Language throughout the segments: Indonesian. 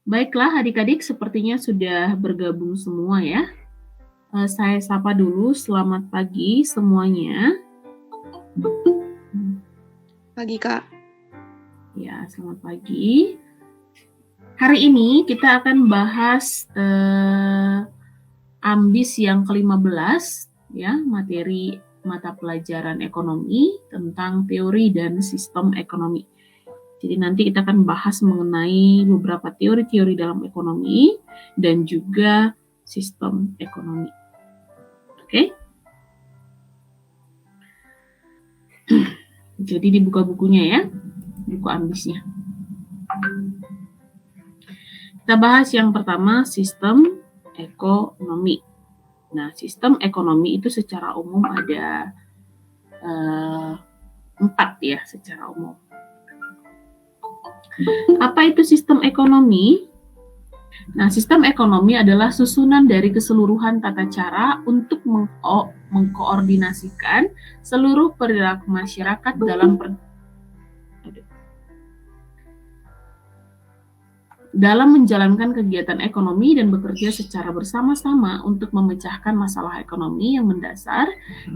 Baiklah adik-adik, sepertinya sudah bergabung semua ya. Saya sapa dulu, selamat pagi semuanya. Pagi, Kak. Ya, selamat pagi. Hari ini kita akan bahas AMBIS yang ke-15 ya, materi mata pelajaran ekonomi tentang teori dan sistem ekonomi. Jadi nanti kita akan bahas mengenai beberapa teori-teori dalam ekonomi dan juga sistem ekonomi. Oke? Jadi dibuka bukunya ya, buku AMBIS-nya. Kita bahas yang pertama, sistem ekonomi. Nah, sistem ekonomi itu secara umum ada 4 ya, secara umum. Apa itu sistem ekonomi? Nah, sistem ekonomi adalah susunan dari keseluruhan tata cara untuk mengkoordinasikan seluruh perilaku masyarakat dalam menjalankan kegiatan ekonomi dan bekerja secara bersama-sama untuk memecahkan masalah ekonomi yang mendasar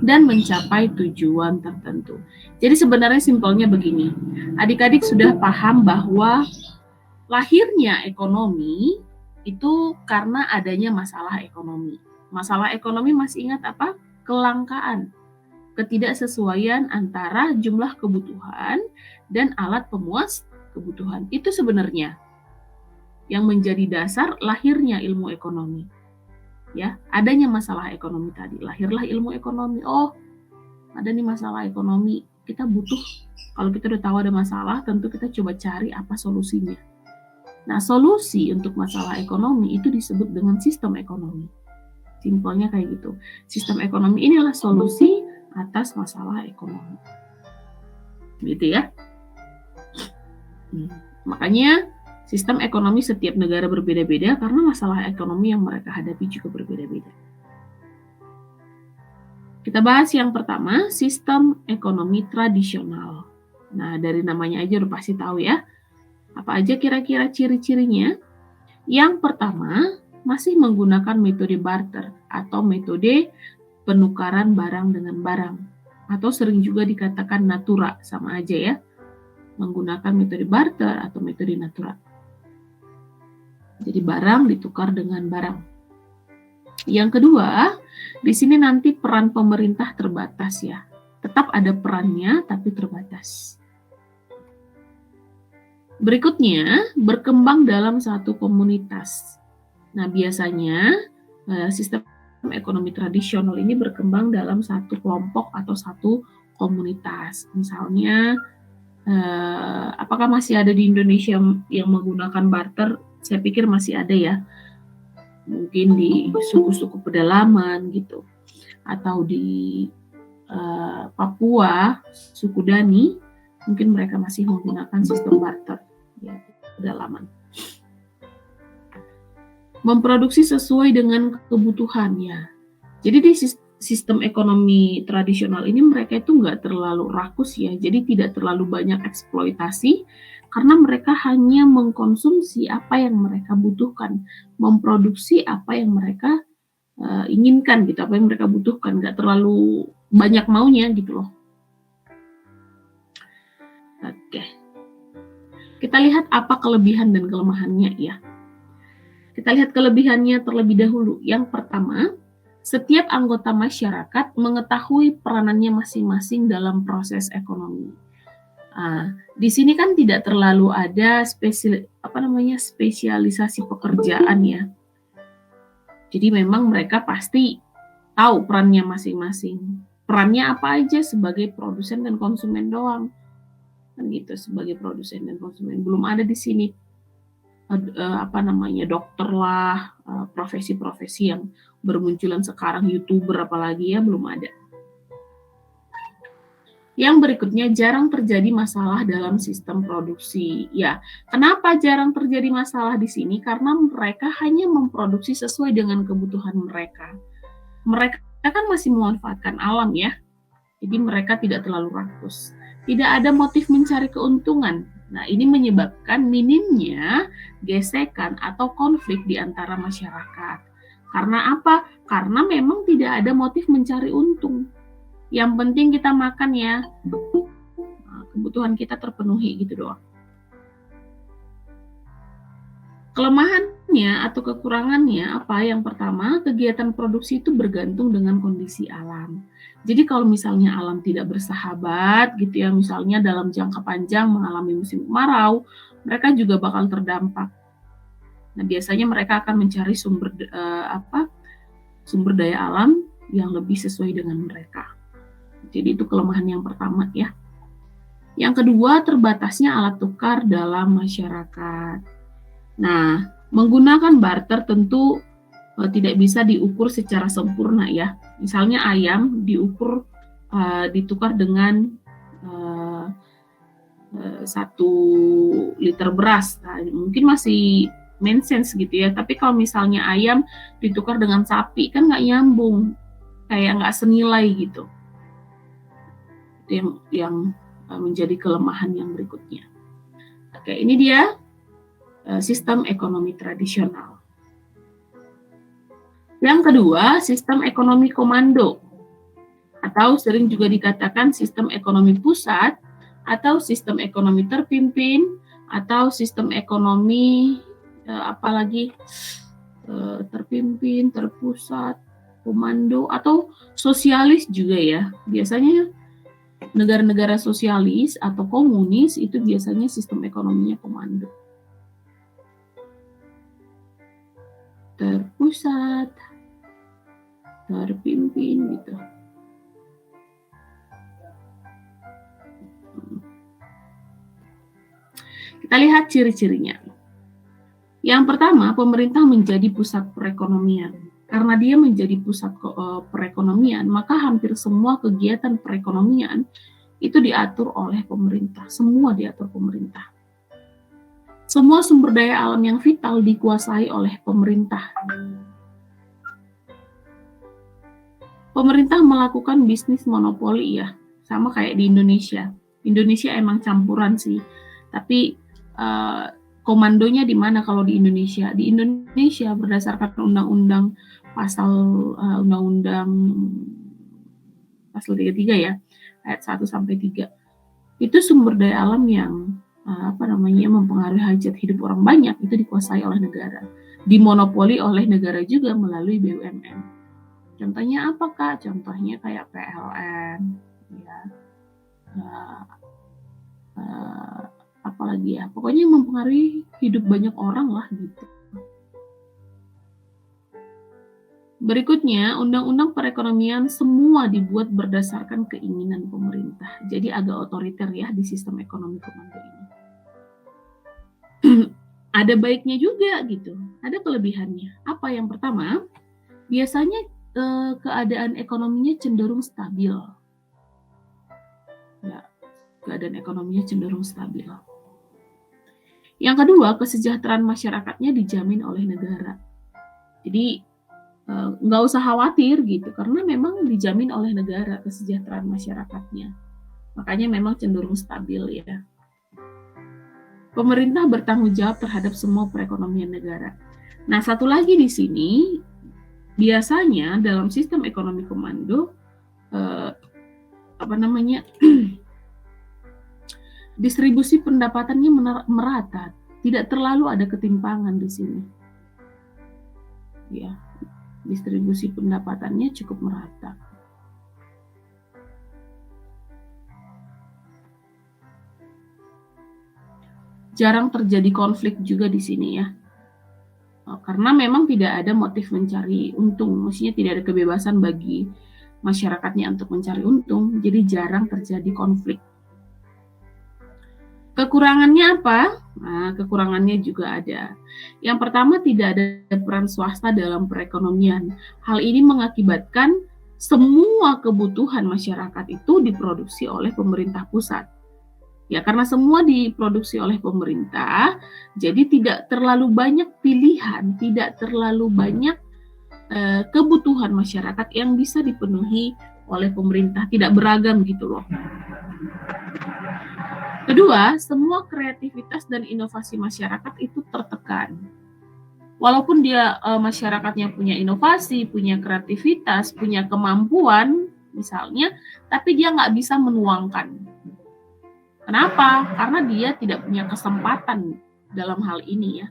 dan mencapai tujuan tertentu. Jadi sebenarnya simpelnya begini, adik-adik sudah paham bahwa lahirnya ekonomi itu karena adanya masalah ekonomi. Masalah ekonomi masih ingat apa? Kelangkaan, ketidaksesuaian antara jumlah kebutuhan dan alat pemuas kebutuhan. Itu sebenarnya yang menjadi dasar lahirnya ilmu ekonomi. Ya, adanya masalah ekonomi tadi, lahirlah ilmu ekonomi. Oh, ada nih masalah ekonomi. Kita butuh, kalau kita udah tahu ada masalah, tentu kita coba cari apa solusinya. Nah, solusi untuk masalah ekonomi itu disebut dengan sistem ekonomi. Simpelnya kayak gitu. Sistem ekonomi inilah solusi atas masalah ekonomi. Gitu ya. Makanya sistem ekonomi setiap negara berbeda-beda karena masalah ekonomi yang mereka hadapi juga berbeda-beda. Kita bahas yang pertama, sistem ekonomi tradisional. Nah, dari namanya aja udah pasti tahu ya. Apa aja kira-kira ciri-cirinya? Yang pertama, masih menggunakan metode barter atau metode penukaran barang dengan barang. Atau sering juga dikatakan natura, sama aja ya. Menggunakan metode barter atau metode natura. Jadi barang ditukar dengan barang. Yang kedua, di sini nanti peran pemerintah terbatas ya. Tetap ada perannya tapi terbatas. Berikutnya, berkembang dalam satu komunitas. Nah, biasanya sistem ekonomi tradisional ini berkembang dalam satu kelompok atau satu komunitas. Misalnya, apakah masih ada di Indonesia yang menggunakan barter? Saya pikir masih ada ya, mungkin di suku-suku pedalaman gitu, atau di Papua, suku Dani, mungkin mereka masih menggunakan sistem barter ya, pedalaman. Memproduksi sesuai dengan kebutuhan ya. Jadi di sistem ekonomi tradisional ini mereka itu nggak terlalu rakus ya, jadi tidak terlalu banyak eksploitasi, karena mereka hanya mengkonsumsi apa yang mereka butuhkan, memproduksi apa yang mereka inginkan gitu, apa yang mereka butuhkan, nggak terlalu banyak maunya gitu loh. Oke, kita lihat apa kelebihan dan kelemahannya ya. Kita lihat kelebihannya terlebih dahulu. Yang pertama, setiap anggota masyarakat mengetahui peranannya masing-masing dalam proses ekonomi. Di sini kan tidak terlalu ada spesialisasi pekerjaan ya. Jadi memang mereka pasti tahu perannya masing-masing. Perannya apa aja sebagai produsen dan konsumen doang. Kan gitu, sebagai produsen dan konsumen. Belum ada di sini dokter lah, profesi-profesi yang bermunculan sekarang, YouTuber apalagi ya, belum ada. Yang berikutnya, jarang terjadi masalah dalam sistem produksi. Ya, kenapa jarang terjadi masalah di sini? Karena mereka hanya memproduksi sesuai dengan kebutuhan mereka. Mereka kan masih memanfaatkan alam ya. Jadi mereka tidak terlalu rakus. Tidak ada motif mencari keuntungan Nah, ini menyebabkan minimnya gesekan atau konflik di antara masyarakat. Karena apa? Karena memang tidak ada motif mencari untung. Yang penting kita makan ya, kebutuhan kita terpenuhi gitu doang. Kelemahannya atau kekurangannya apa? Yang pertama, kegiatan produksi itu bergantung dengan kondisi alam. Jadi kalau misalnya alam tidak bersahabat gitu ya, misalnya dalam jangka panjang mengalami musim kemarau, mereka juga bakal terdampak. Nah, biasanya mereka akan mencari sumber daya alam yang lebih sesuai dengan mereka. Jadi itu kelemahan yang pertama ya. Yang kedua, terbatasnya alat tukar dalam masyarakat. Nah, menggunakan barter tentu tidak bisa diukur secara sempurna ya. Misalnya ayam ditukar dengan 1 liter beras. Nah, mungkin masih make sense gitu ya. Tapi kalau misalnya ayam ditukar dengan sapi kan nggak nyambung, kayak nggak senilai gitu. Itu yang menjadi kelemahan yang berikutnya. Oke, ini dia sistem ekonomi tradisional. Yang kedua, sistem ekonomi komando, atau sering juga dikatakan sistem ekonomi pusat, atau sistem ekonomi terpimpin, atau sistem ekonomi terpimpin, terpusat, komando, atau sosialis juga ya. Biasanya negara-negara sosialis atau komunis itu biasanya sistem ekonominya komando. Terpusat, terpimpin gitu. Kita lihat ciri-cirinya. Yang pertama, pemerintah menjadi pusat perekonomian. Karena dia menjadi pusat perekonomian, maka hampir semua kegiatan perekonomian itu diatur oleh pemerintah. Semua diatur pemerintah. Semua sumber daya alam yang vital dikuasai oleh pemerintah. Pemerintah melakukan bisnis monopoli ya, sama kayak di Indonesia. Indonesia emang campuran sih, tapi komandonya di mana kalau di Indonesia? Di Indonesia berdasarkan undang-undang pasal 33 ya, ayat 1 sampai 3. Itu sumber daya alam yang mempengaruhi hajat hidup orang banyak itu dikuasai oleh negara, dimonopoli oleh negara juga melalui BUMN. Contohnya apa Kak? Contohnya kayak PLN, ya, apalagi ya, pokoknya mempengaruhi hidup banyak orang lah gitu. Berikutnya, undang-undang perekonomian semua dibuat berdasarkan keinginan pemerintah. Jadi agak otoriter ya di sistem ekonomi komando ini. Ada baiknya juga gitu, ada kelebihannya. Apa yang pertama? Biasanya keadaan ekonominya cenderung stabil. Ya, keadaan ekonominya cenderung stabil. Yang kedua, kesejahteraan masyarakatnya dijamin oleh negara. Jadi nggak usah khawatir gitu, karena memang dijamin oleh negara kesejahteraan masyarakatnya. Makanya memang cenderung stabil ya. Pemerintah bertanggung jawab terhadap semua perekonomian negara. Nah, satu lagi di sini, biasanya dalam sistem ekonomi komando, distribusi pendapatannya merata, tidak terlalu ada ketimpangan di sini. Ya, distribusi pendapatannya cukup merata. Jarang terjadi konflik juga di sini ya. Karena memang tidak ada motif mencari untung, maksudnya tidak ada kebebasan bagi masyarakatnya untuk mencari untung, jadi jarang terjadi konflik. Kekurangannya apa? Nah, kekurangannya juga ada. Yang pertama, tidak ada peran swasta dalam perekonomian. Hal ini mengakibatkan semua kebutuhan masyarakat itu diproduksi oleh pemerintah pusat. Ya, karena semua diproduksi oleh pemerintah, jadi tidak terlalu banyak pilihan, tidak terlalu banyak kebutuhan masyarakat yang bisa dipenuhi oleh pemerintah, tidak beragam gitu loh. Kedua, semua kreativitas dan inovasi masyarakat itu tertekan. Walaupun dia masyarakatnya punya inovasi, punya kreativitas, punya kemampuan misalnya, tapi dia nggak bisa menuangkan. Kenapa? Karena dia tidak punya kesempatan dalam hal ini ya.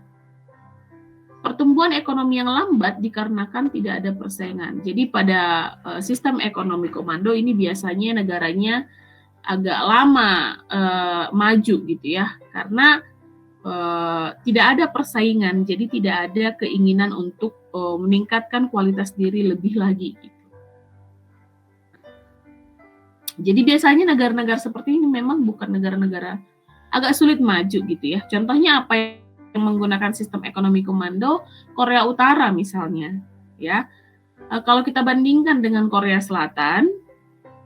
Pertumbuhan ekonomi yang lambat dikarenakan tidak ada persaingan. Jadi pada sistem ekonomi komando ini biasanya negaranya agak lama maju gitu ya, karena tidak ada persaingan, jadi tidak ada keinginan untuk meningkatkan kualitas diri lebih lagi. Gitu. Jadi biasanya negara-negara seperti ini memang bukan negara-negara agak sulit maju gitu ya. Contohnya apa yang menggunakan sistem ekonomi komando? Korea Utara misalnya, ya. Kalau kita bandingkan dengan Korea Selatan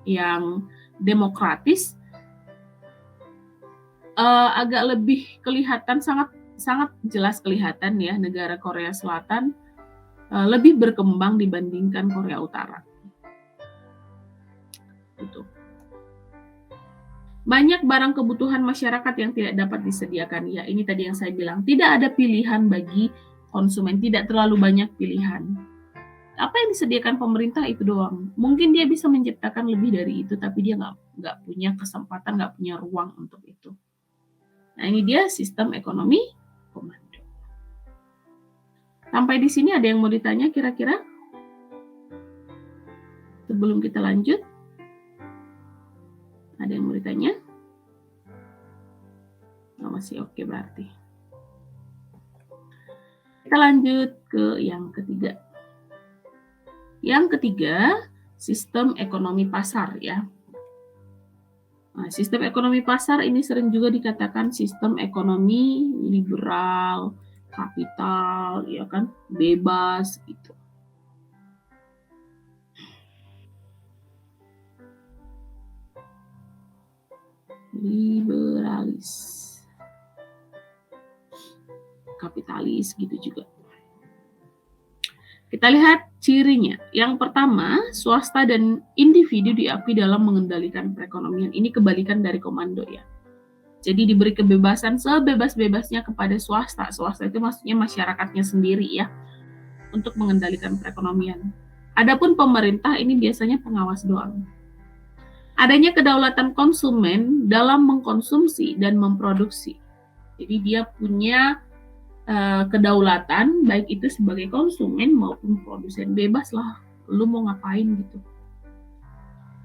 yang demokratis, agak lebih kelihatan sangat jelas kelihatan ya negara Korea Selatan lebih berkembang dibandingkan Korea Utara. Gitu. Banyak barang kebutuhan masyarakat yang tidak dapat disediakan. Ya, ini tadi yang saya bilang, tidak ada pilihan bagi konsumen, tidak terlalu banyak pilihan. Apa yang disediakan pemerintah itu doang. Mungkin dia bisa menciptakan lebih dari itu, tapi dia nggak punya kesempatan, nggak punya ruang untuk itu. Nah, ini dia sistem ekonomi komando. Sampai di sini ada yang mau ditanya kira-kira? Sebelum kita lanjut, ada yang mau ditanya? Oh, masih oke berarti. Kita lanjut ke yang ketiga. Yang ketiga, sistem ekonomi pasar ya. Nah, sistem ekonomi pasar ini sering juga dikatakan sistem ekonomi liberal, kapital, ya kan, bebas gitu. Liberalis, kapitalis gitu juga. Kita lihat cirinya. Yang pertama, swasta dan individu diakui dalam mengendalikan perekonomian. Ini kebalikan dari komando ya. Jadi diberi kebebasan sebebas-bebasnya kepada swasta. Swasta itu maksudnya masyarakatnya sendiri ya, untuk mengendalikan perekonomian. Adapun pemerintah ini biasanya pengawas doang. Adanya kedaulatan konsumen dalam mengkonsumsi dan memproduksi. Jadi dia punya kedaulatan, baik itu sebagai konsumen maupun produsen, bebas lah, lu mau ngapain gitu.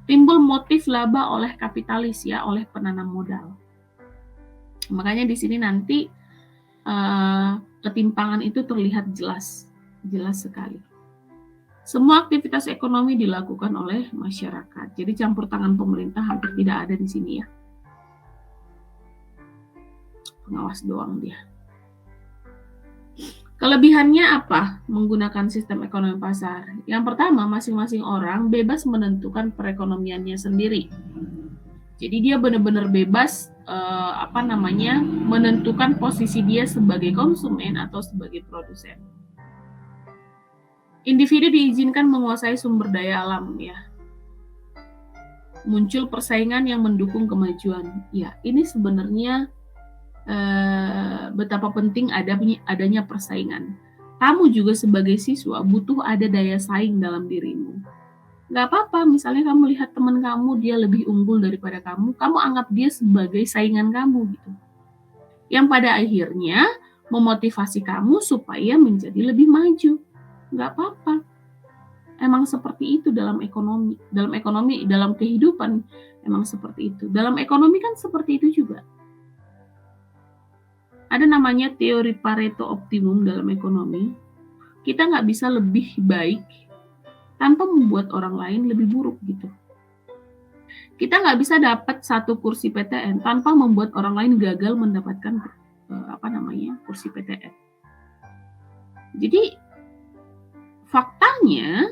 Timbul motif laba oleh kapitalis ya, oleh penanam modal. Makanya di sini nanti ketimpangan itu terlihat jelas sekali. Semua aktivitas ekonomi dilakukan oleh masyarakat. Jadi campur tangan pemerintah hampir tidak ada di sini ya. Pengawas doang dia. Kelebihannya apa menggunakan sistem ekonomi pasar? Yang pertama, masing-masing orang bebas menentukan perekonomiannya sendiri. Jadi dia benar-benar bebas menentukan posisi dia sebagai konsumen atau sebagai produsen. Individu diizinkan menguasai sumber daya alam ya. Muncul persaingan yang mendukung kemajuan. Ya, ini sebenarnya betapa penting adanya persaingan. Kamu juga sebagai siswa butuh ada daya saing dalam dirimu. Gak apa-apa, misalnya kamu lihat teman kamu dia lebih unggul daripada kamu anggap dia sebagai saingan kamu gitu. Yang pada akhirnya memotivasi kamu supaya menjadi lebih maju. Gak apa-apa. Emang seperti itu dalam ekonomi, dalam kehidupan emang seperti itu. Dalam ekonomi kan seperti itu juga. Ada namanya teori Pareto optimum dalam ekonomi. Kita nggak bisa lebih baik tanpa membuat orang lain lebih buruk gitu. Kita nggak bisa dapat satu kursi PTN tanpa membuat orang lain gagal mendapatkan kursi PTN. Jadi faktanya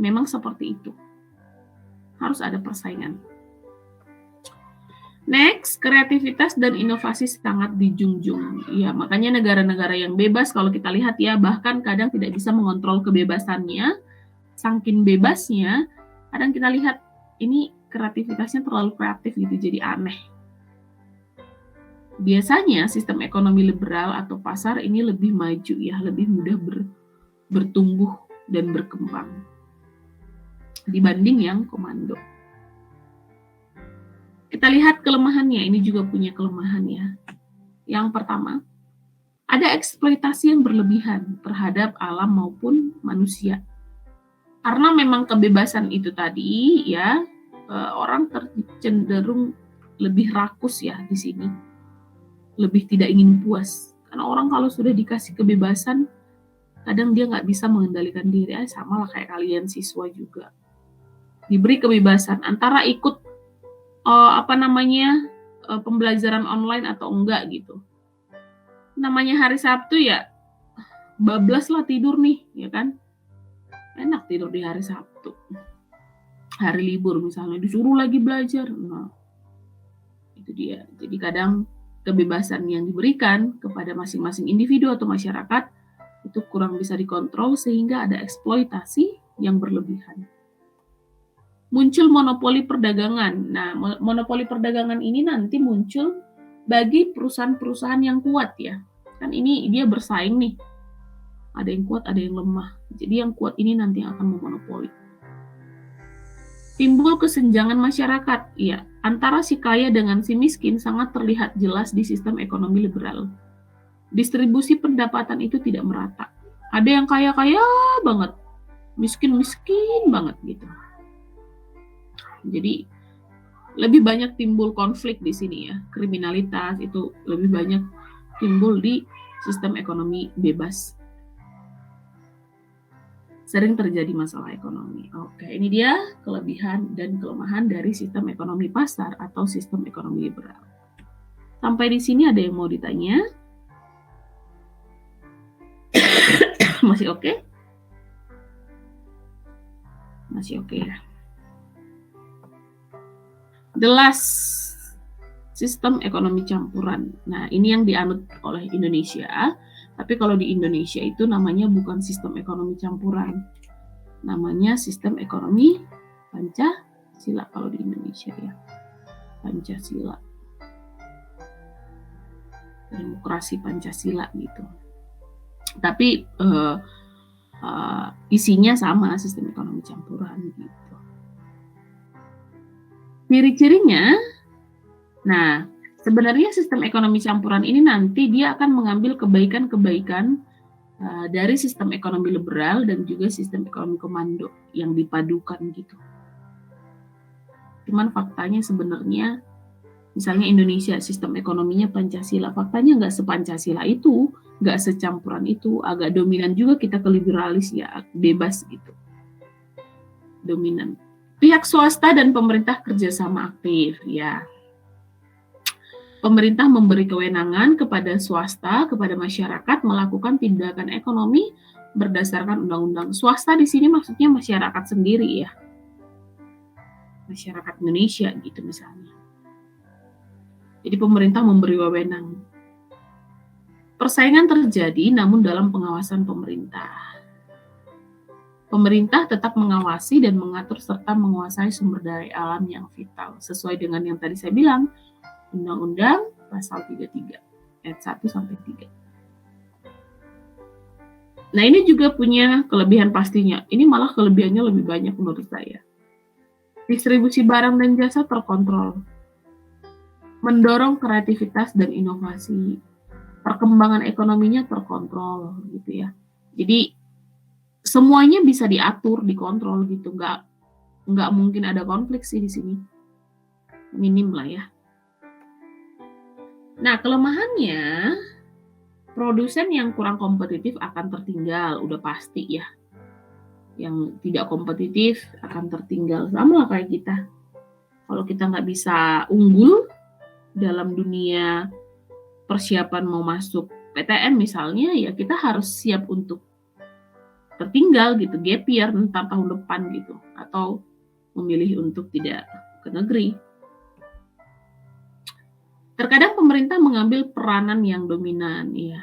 memang seperti itu. Harus ada persaingan. Next, kreativitas dan inovasi sangat dijunjung. Ya, makanya negara-negara yang bebas kalau kita lihat ya, bahkan kadang tidak bisa mengontrol kebebasannya. Saking bebasnya, kadang kita lihat ini kreativitasnya terlalu kreatif gitu, jadi aneh. Biasanya sistem ekonomi liberal atau pasar ini lebih maju ya, lebih mudah bertumbuh dan berkembang dibanding yang komando. Kita lihat kelemahannya, ini juga punya kelemahan ya. Yang pertama, ada eksploitasi yang berlebihan terhadap alam maupun manusia. Karena memang kebebasan itu tadi ya, orang cenderung lebih rakus ya di sini. Lebih tidak ingin puas. Karena orang kalau sudah dikasih kebebasan, kadang dia nggak bisa mengendalikan diri. Sama lah kayak kalian siswa juga. Diberi kebebasan antara ikut pembelajaran online atau enggak gitu. Namanya hari Sabtu ya, bablas lah tidur nih, ya kan? Enak tidur di hari Sabtu. Hari libur misalnya, disuruh lagi belajar. Nah, itu dia. Jadi kadang kebebasan yang diberikan kepada masing-masing individu atau masyarakat itu kurang bisa dikontrol sehingga ada eksploitasi yang berlebihan. Muncul monopoli perdagangan. Nah, monopoli perdagangan ini nanti muncul bagi perusahaan-perusahaan yang kuat ya. Kan ini dia bersaing nih. Ada yang kuat, ada yang lemah. Jadi yang kuat ini nanti akan memonopoli. Timbul kesenjangan masyarakat. Ya, antara si kaya dengan si miskin sangat terlihat jelas di sistem ekonomi liberal. Distribusi pendapatan itu tidak merata. Ada yang kaya-kaya banget, miskin-miskin banget gitu. Jadi lebih banyak timbul konflik di sini ya. Kriminalitas itu lebih banyak timbul di sistem ekonomi bebas. Sering terjadi masalah ekonomi. Oke, ini dia kelebihan dan kelemahan dari sistem ekonomi pasar atau sistem ekonomi liberal. Sampai di sini ada yang mau ditanya? Masih oke? Masih oke ya. The last sistem ekonomi campuran. Nah, ini yang dianut oleh Indonesia. Tapi kalau di Indonesia itu namanya bukan sistem ekonomi campuran. Namanya sistem ekonomi Pancasila kalau di Indonesia ya. Pancasila. Demokrasi Pancasila gitu. Tapi isinya sama sistem ekonomi campuran gitu. Ciri-cirinya, nah sebenarnya sistem ekonomi campuran ini nanti dia akan mengambil kebaikan-kebaikan dari sistem ekonomi liberal dan juga sistem ekonomi komando yang dipadukan gitu. Cuman faktanya sebenarnya, misalnya Indonesia sistem ekonominya Pancasila, faktanya nggak sepancasila itu, nggak secampuran itu, agak dominan juga kita ke liberalis ya, bebas gitu, dominan. Pihak swasta dan pemerintah kerjasama aktif ya. Pemerintah memberi kewenangan kepada swasta, kepada masyarakat melakukan tindakan ekonomi berdasarkan undang-undang. Swasta di sini maksudnya masyarakat sendiri ya. Masyarakat Indonesia gitu misalnya. Jadi pemerintah memberi wewenang. Persaingan terjadi namun dalam pengawasan pemerintah. Pemerintah tetap mengawasi dan mengatur serta menguasai sumber daya alam yang vital sesuai dengan yang tadi saya bilang. Undang-Undang Pasal 33 ayat 1 sampai 3. Nah, ini juga punya kelebihan pastinya. Ini malah kelebihannya lebih banyak menurut saya. Distribusi barang dan jasa terkontrol. Mendorong kreativitas dan inovasi. Perkembangan ekonominya terkontrol gitu ya. Jadi semuanya bisa diatur, dikontrol gitu. Nggak mungkin ada konflik sih di sini. Minim lah ya. Nah, kelemahannya, produsen yang kurang kompetitif akan tertinggal, udah pasti ya. Yang tidak kompetitif akan tertinggal, sama lah kayak kita. Kalau kita nggak bisa unggul dalam dunia persiapan mau masuk PTN misalnya, ya kita harus siap untuk tertinggal gitu, gap year entar tahun depan gitu, atau memilih untuk tidak ke negeri. Terkadang pemerintah mengambil peranan yang dominan, ya.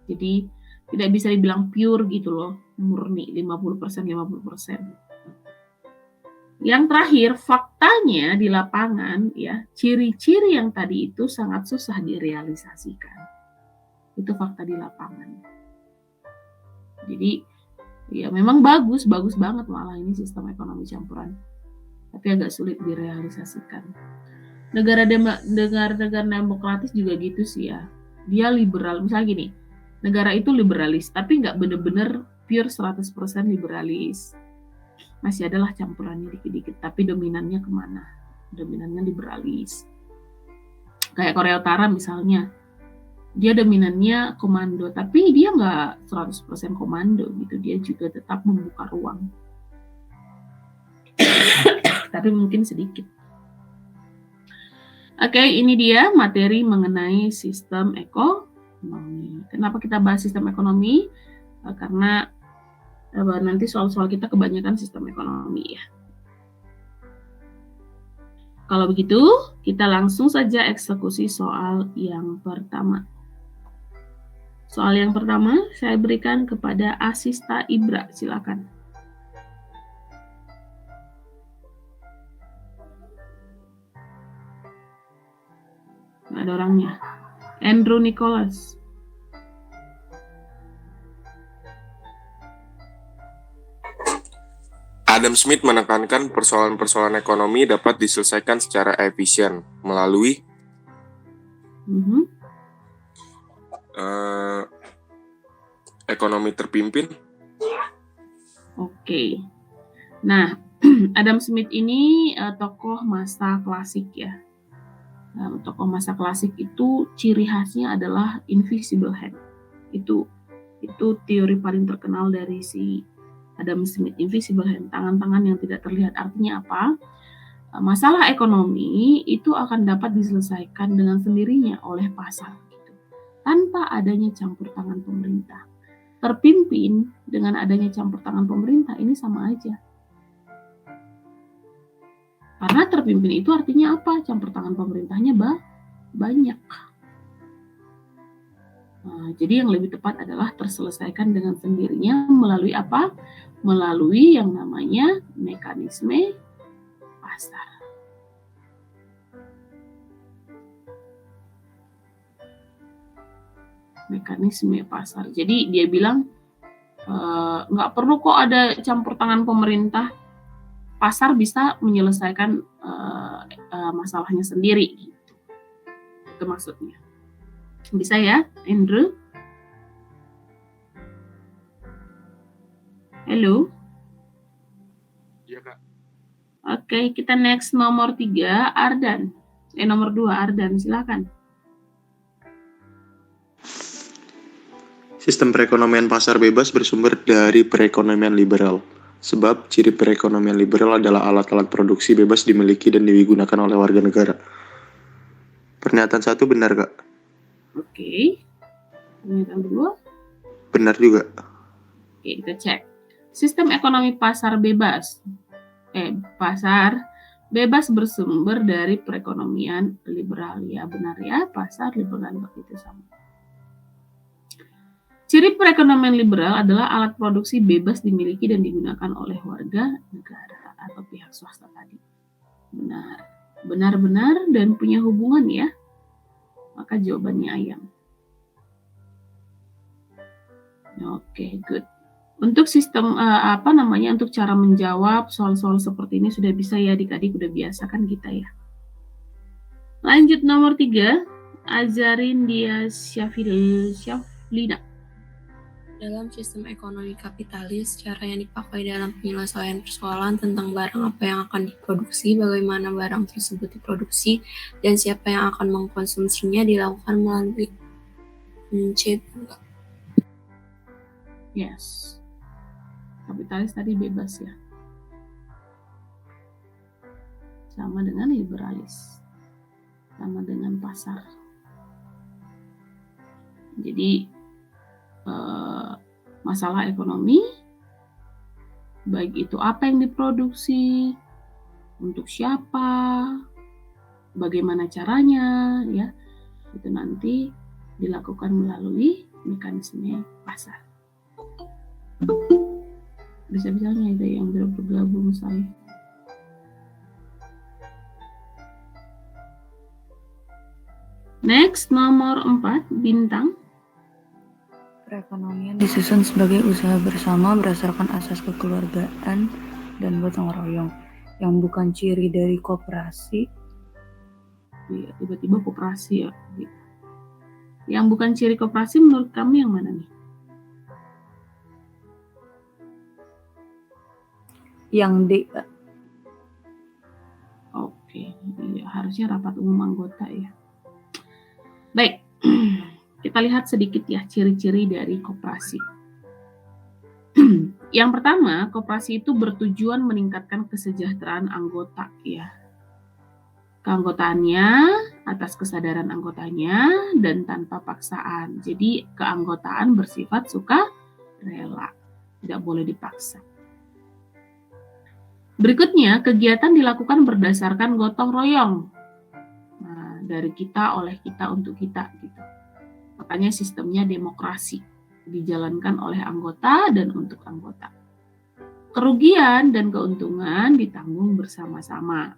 Jadi tidak bisa dibilang pure gitu loh, murni 50%. Yang terakhir, faktanya di lapangan ya, ciri-ciri yang tadi itu sangat susah direalisasikan. Itu fakta di lapangan. Jadi ya memang bagus banget malah ini sistem ekonomi campuran. Tapi agak sulit direalisasikan. Negara demokratis juga gitu sih ya. Dia liberal, misalnya gini, negara itu liberalis, tapi nggak bener-bener pure 100% liberalis. Masih adalah campurannya dikit-dikit, tapi dominannya kemana? Dominannya liberalis. Kayak Korea Utara misalnya, dia dominannya komando, tapi dia nggak 100% komando gitu, dia juga tetap membuka ruang. Tapi mungkin sedikit. Oke, ini dia materi mengenai sistem ekonomi. Kenapa kita bahas sistem ekonomi? Karena nanti soal-soal kita kebanyakan sistem ekonomi ya. Kalau begitu, kita langsung saja eksekusi soal yang pertama. Soal yang pertama saya berikan kepada Asista Ibra, silakan. Nggak ada orangnya. Andrew Nicholas. Adam Smith menekankan persoalan-persoalan ekonomi dapat diselesaikan secara efisien melalui ekonomi terpimpin. Oke. Nah, Adam Smith ini tokoh masa klasik ya. Tokoh masa klasik itu ciri khasnya adalah invisible hand. Itu teori paling terkenal dari si Adam Smith, invisible hand, tangan-tangan yang tidak terlihat. Artinya apa? Masalah ekonomi itu akan dapat diselesaikan dengan sendirinya oleh pasar, gitu, tanpa adanya campur tangan pemerintah. Terpimpin dengan adanya campur tangan pemerintah ini sama aja. Karena terpimpin itu artinya apa? Campur tangan pemerintahnya banyak. Jadi yang lebih tepat adalah terselesaikan dengan sendirinya melalui apa? Melalui yang namanya mekanisme pasar. Mekanisme pasar. Jadi dia bilang nggak perlu kok ada campur tangan pemerintah. Pasar bisa menyelesaikan masalahnya sendiri. Gitu. Itu maksudnya. Bisa ya, Andrew? Halo? Iya, Kak. Oke, kita next nomor 3, Ardan. Nomor 2, Ardan, silakan. Sistem perekonomian pasar bebas bersumber dari perekonomian liberal. Sebab ciri perekonomian liberal adalah alat-alat produksi bebas dimiliki dan digunakan oleh warga negara. Pernyataan 1 benar, Kak? Oke. Pernyataan 2? Benar juga. Oke, kita cek. Sistem ekonomi pasar bebas. Pasar bebas bersumber dari perekonomian liberal. Ya, benar ya, pasar liberal begitu sama. Ciri perekonomian liberal adalah alat produksi bebas dimiliki dan digunakan oleh warga negara atau pihak swasta tadi. Benar. Benar-benar dan punya hubungan ya. Maka jawabannya ayam. Oke, good. Untuk sistem untuk cara menjawab soal-soal seperti ini sudah bisa ya adik-adik, udah biasa kan kita ya. Lanjut nomor 3, Azarin dia Syaflina. Dalam sistem ekonomi kapitalis, cara yang dipakai dalam penyelesaian persoalan tentang barang apa yang akan diproduksi, bagaimana barang tersebut diproduksi, dan siapa yang akan mengkonsumsinya dilakukan melalui Yes. Kapitalis tadi bebas ya. Sama dengan liberalis. Sama dengan pasar. Jadi masalah ekonomi, baik itu apa yang diproduksi, untuk siapa, bagaimana caranya, ya, itu nanti dilakukan melalui mekanisme pasar. Bisa-bisanya ada yang bergabung saya. Next, nomor 4, Bintang. Perekonomian disusun sebagai usaha bersama berdasarkan asas kekeluargaan dan gotong royong, yang bukan ciri dari koperasi. Iya, tiba-tiba koperasi ya. Yang bukan ciri koperasi menurut kamu yang mana nih? Yang D. Oke, iya, harusnya rapat umum anggota ya. Baik, kita lihat sedikit ya ciri-ciri dari koperasi. Yang pertama, koperasi itu bertujuan meningkatkan kesejahteraan anggota ya. Keanggotaannya atas kesadaran anggotanya dan tanpa paksaan. Jadi keanggotaan bersifat sukarela, tidak boleh dipaksa. Berikutnya, kegiatan dilakukan berdasarkan gotong royong. Nah, dari kita, oleh kita, untuk kita gitu. Makanya sistemnya demokrasi, dijalankan oleh anggota dan untuk anggota. Kerugian dan keuntungan ditanggung bersama-sama.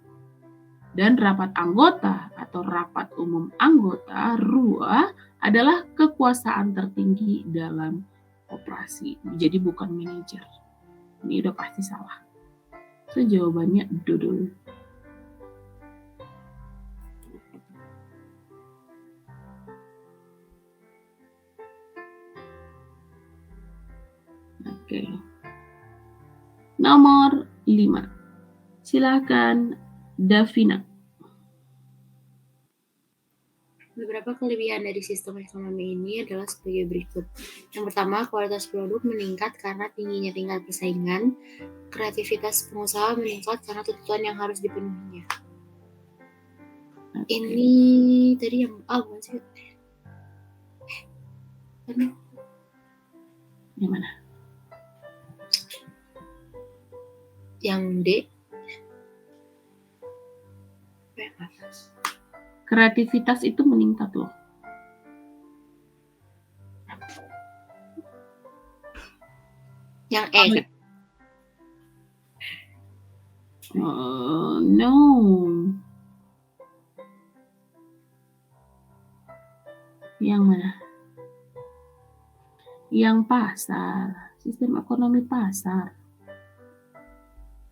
Dan rapat anggota atau rapat umum anggota RUA adalah kekuasaan tertinggi dalam koperasi. Jadi bukan manajer. Ini udah pasti salah. So jawabannya dodol. Oke. Nomor 5. Silakan Davina. Beberapa kelebihan dari sistem ekonomi ini adalah sebagai berikut. Yang pertama, kualitas produk meningkat karena tingginya tingkat persaingan. Kreativitas pengusaha meningkat karena tuntutan yang harus dipenuhinya. Ini tadi yang bukan sih? Yang mana? Yang D. Kreativitas itu meningkat loh. Yang E. No. Yang mana? Yang pasar. Sistem ekonomi pasar.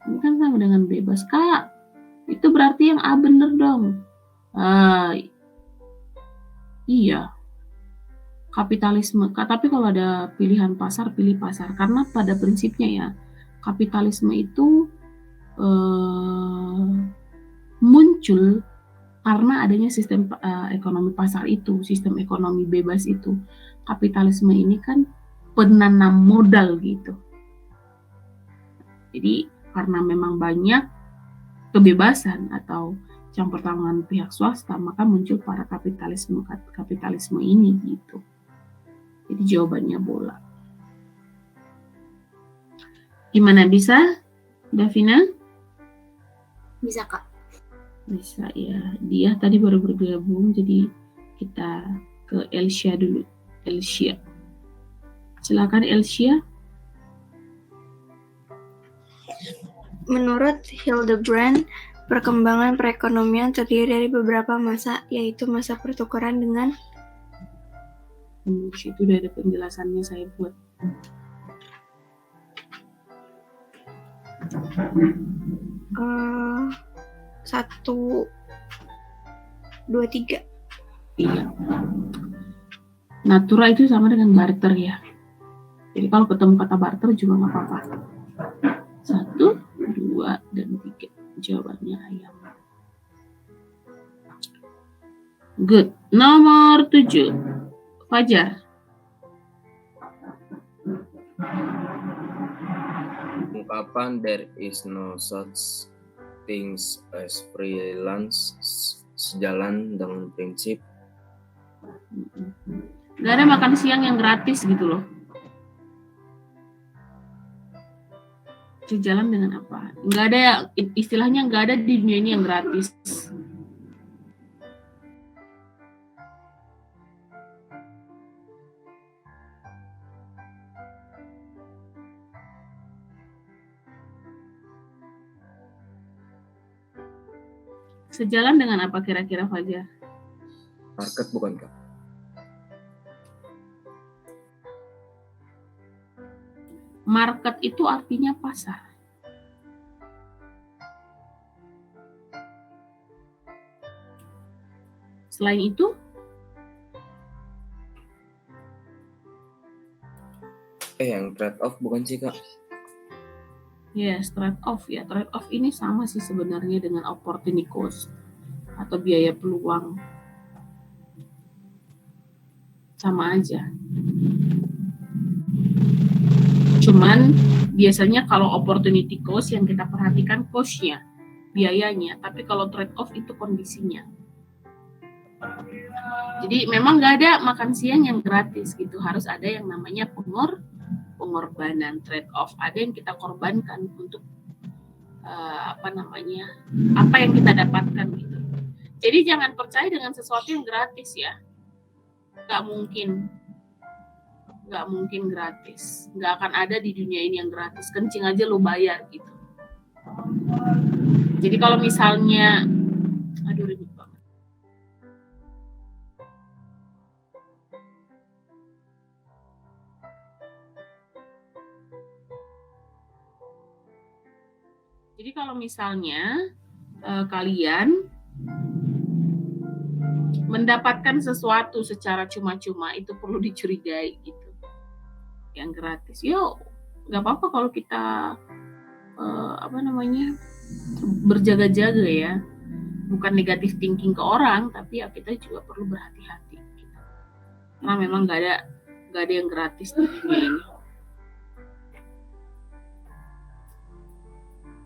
Ini kan sama dengan bebas, Kak. Itu berarti yang A bener dong. Iya. Kapitalisme. Tapi kalau ada pilihan pasar, pilih pasar. Karena pada prinsipnya ya, kapitalisme itu muncul karena adanya sistem ekonomi pasar itu, sistem ekonomi bebas itu. Kapitalisme ini kan penanam modal gitu. Jadi karena memang banyak kebebasan atau campur tangan pihak swasta, maka muncul para kapitalisme ini gitu. Jadi jawabannya bola. Gimana, bisa, Davina? Bisa, Kak. Bisa ya. Dia tadi baru bergabung, jadi kita ke Elsia dulu. Elsia. Silakan Elsia. Menurut Hildebrand, perkembangan perekonomian terdiri dari beberapa masa, yaitu masa pertukaran dengan Itu udah ada penjelasannya saya buat. Satu, dua, tiga. Iya. Natura itu sama dengan barter ya. Jadi kalau ketemu kata barter juga nggak apa-apa. 1, 2, dan 3. Jawabannya ayam. Good. Nomor 7. Fajar. Ungkapan there is no such things as freelance sejalan dengan prinsip Gak ada makan siang yang gratis gitu loh. Sejalan dengan apa? Nggak ada, istilahnya nggak ada di dunia ini yang gratis. Sejalan dengan apa kira-kira, Fajar? market bukan Kak? Market itu artinya pasar. Selain itu, Yang trade off bukan sih Kak? yes, trade off ya. Trade off ini sama sih sebenarnya dengan opportunity cost atau biaya peluang. Sama aja. Cuman biasanya kalau opportunity cost yang kita perhatikan cost-nya, biayanya. Tapi kalau trade off itu kondisinya. Jadi memang nggak ada makan siang yang gratis gitu. Harus ada yang namanya pengorbanan, trade off. Ada yang kita korbankan untuk apa yang kita dapatkan gitu. Jadi jangan percaya dengan sesuatu yang gratis ya. Nggak mungkin gratis. Nggak akan ada di dunia ini yang gratis. Kencing aja lo bayar gitu. Jadi kalau misalnya, aduh ribet banget. Jadi kalau misalnya kalian mendapatkan sesuatu secara cuma-cuma, itu perlu dicurigai gitu. Yang gratis, yuk nggak apa-apa kalau kita berjaga-jaga ya. Bukan negatif thinking ke orang, tapi ya kita juga perlu berhati-hati. Gitu. Karena memang nggak ada yang gratis di dunia ini.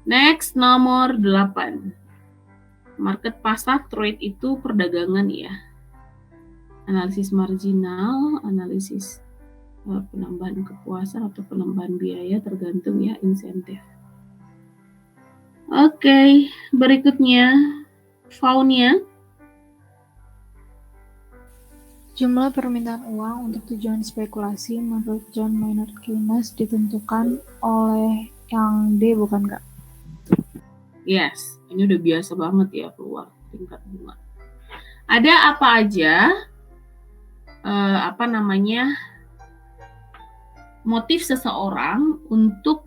Next, nomor 8. Market pasar, trade itu perdagangan ya. Analisis marginal, analisis penambahan kepuasan atau penambahan biaya tergantung ya insentif. Oke, berikutnya Faunia. Jumlah permintaan uang untuk tujuan spekulasi menurut John Maynard Keynes ditentukan oleh yang D bukan Kak? Yes, ini udah biasa banget ya keluar tingkat bunga. Ada apa aja motif seseorang untuk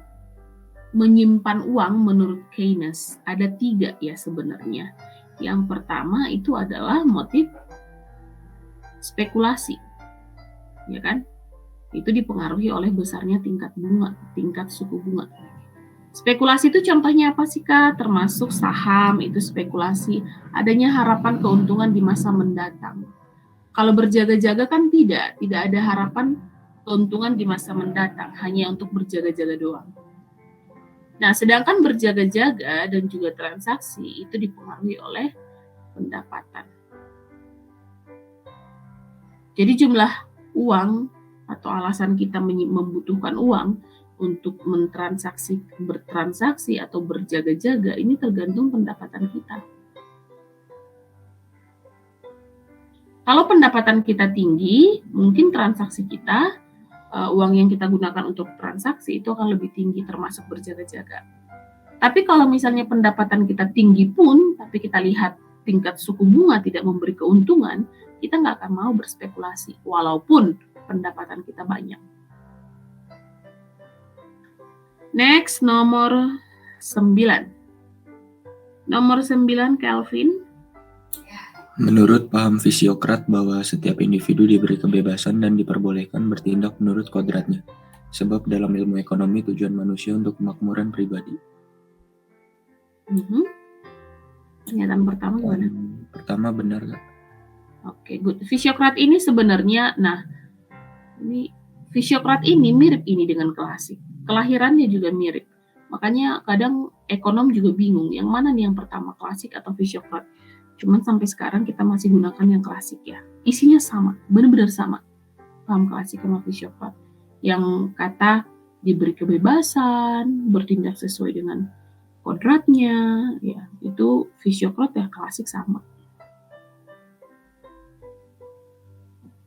menyimpan uang menurut Keynes? Ada 3 ya sebenarnya. Yang pertama itu adalah motif spekulasi, ya kan? Itu dipengaruhi oleh besarnya tingkat bunga, tingkat suku bunga. Spekulasi itu contohnya apa sih Kak? Termasuk saham, itu spekulasi. Adanya harapan keuntungan di masa mendatang. Kalau berjaga-jaga kan tidak ada harapan keuntungan di masa mendatang, hanya untuk berjaga-jaga doang. Nah, sedangkan berjaga-jaga dan juga transaksi itu dipengaruhi oleh pendapatan. Jadi jumlah uang atau alasan kita membutuhkan uang untuk bertransaksi atau berjaga-jaga ini tergantung pendapatan kita. Kalau pendapatan kita tinggi, mungkin transaksi kita, uang yang kita gunakan untuk transaksi itu akan lebih tinggi termasuk berjaga-jaga. Tapi kalau misalnya pendapatan kita tinggi pun, tapi kita lihat tingkat suku bunga tidak memberi keuntungan, kita nggak akan mau berspekulasi walaupun pendapatan kita banyak. Next, nomor 9. Nomor 9, Kelvin. Menurut paham fisiokrat bahwa setiap individu diberi kebebasan dan diperbolehkan bertindak menurut kodratnya, sebab dalam ilmu ekonomi tujuan manusia untuk kemakmuran pribadi. Pernyataan pertama gimana? Pertama benar Kak? Oke, good. Fisiokrat ini sebenarnya, fisiokrat ini mirip ini dengan klasik. Kelahirannya juga mirip. Makanya kadang ekonom juga bingung, yang mana nih yang pertama, klasik atau fisiokrat. Cuman sampai sekarang kita masih gunakan yang klasik ya. Isinya sama, benar-benar sama. Paham klasik sama fisiokrat. Yang kata diberi kebebasan, bertindak sesuai dengan kodratnya, ya itu fisiokrat ya klasik sama.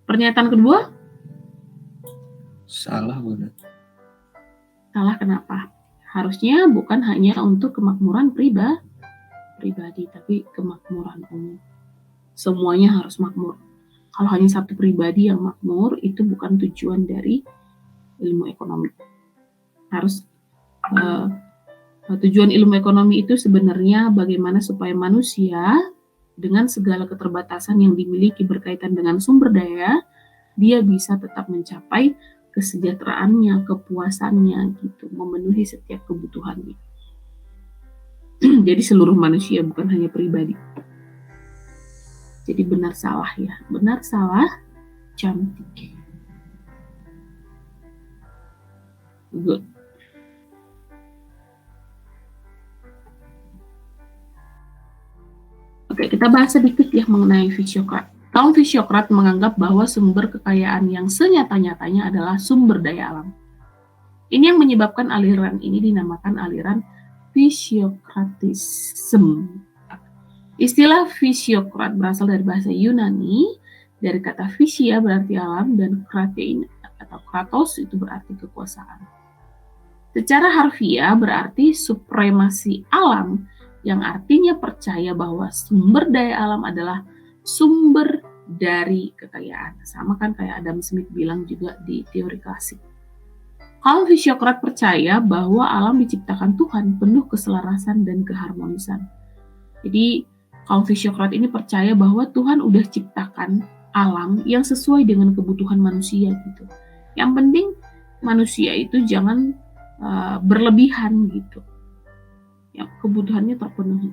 Pernyataan kedua? Salah benar. Salah kenapa? Harusnya bukan hanya untuk kemakmuran pribadi, tapi kemakmuran umum. Semuanya harus makmur. Kalau hanya satu pribadi yang makmur, itu bukan tujuan dari ilmu ekonomi. Harus tujuan ilmu ekonomi itu sebenarnya bagaimana supaya manusia dengan segala keterbatasan yang dimiliki berkaitan dengan sumber daya, dia bisa tetap mencapai kesejahteraannya, kepuasannya gitu, memenuhi setiap kebutuhannya. Jadi seluruh manusia, bukan hanya pribadi. Jadi benar salah ya, benar salah cantik. Good. Oke, kita bahas sedikit ya mengenai Fisiokrat. Kaum Fisiokrat menganggap bahwa sumber kekayaan yang senyata-nyatanya adalah sumber daya alam. Ini yang menyebabkan aliran ini dinamakan aliran Fisiokratisme. Istilah Fisiokrat berasal dari bahasa Yunani, dari kata fisia berarti alam dan kratein atau kratos itu berarti kekuasaan. Secara harfiah berarti supremasi alam, yang artinya percaya bahwa sumber daya alam adalah sumber dari kekayaan. Sama kan kayak Adam Smith bilang juga di teori klasik. Kaum Fisiokrat percaya bahwa alam diciptakan Tuhan penuh keselarasan dan keharmonisan. Jadi kaum Fisiokrat ini percaya bahwa Tuhan udah ciptakan alam yang sesuai dengan kebutuhan manusia gitu. Yang penting manusia itu jangan berlebihan gitu. Yang kebutuhannya terpenuhi.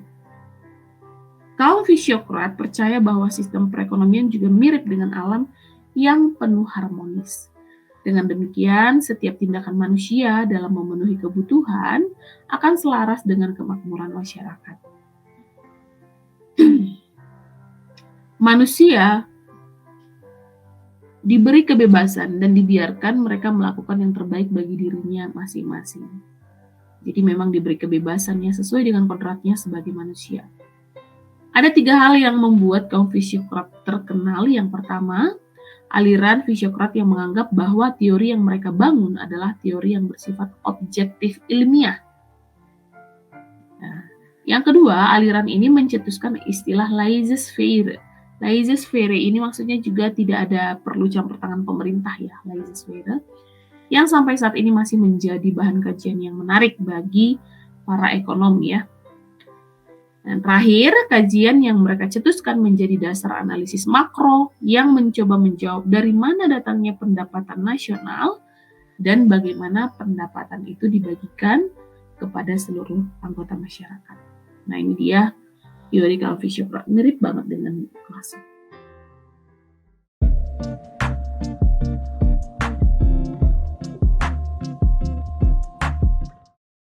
Kaum Fisiokrat percaya bahwa sistem perekonomian juga mirip dengan alam yang penuh harmonis. Dengan demikian, setiap tindakan manusia dalam memenuhi kebutuhan akan selaras dengan kemakmuran masyarakat. Manusia diberi kebebasan dan dibiarkan mereka melakukan yang terbaik bagi dirinya masing-masing. Jadi memang diberi kebebasannya sesuai dengan kodratnya sebagai manusia. Ada 3 hal yang membuat kaum Fisiokrat terkenal. Yang pertama, aliran Fisiokrat yang menganggap bahwa teori yang mereka bangun adalah teori yang bersifat objektif ilmiah. Nah, yang kedua, aliran ini mencetuskan istilah laissez-faire. Laissez-faire ini maksudnya juga tidak ada perlu campur tangan pemerintah ya, laissez-faire. Yang sampai saat ini masih menjadi bahan kajian yang menarik bagi para ekonom ya. Dan terakhir, kajian yang mereka cetuskan menjadi dasar analisis makro yang mencoba menjawab dari mana datangnya pendapatan nasional dan bagaimana pendapatan itu dibagikan kepada seluruh anggota masyarakat. Nah ini dia teori kaum Fisiokrat, mirip banget dengan klasik.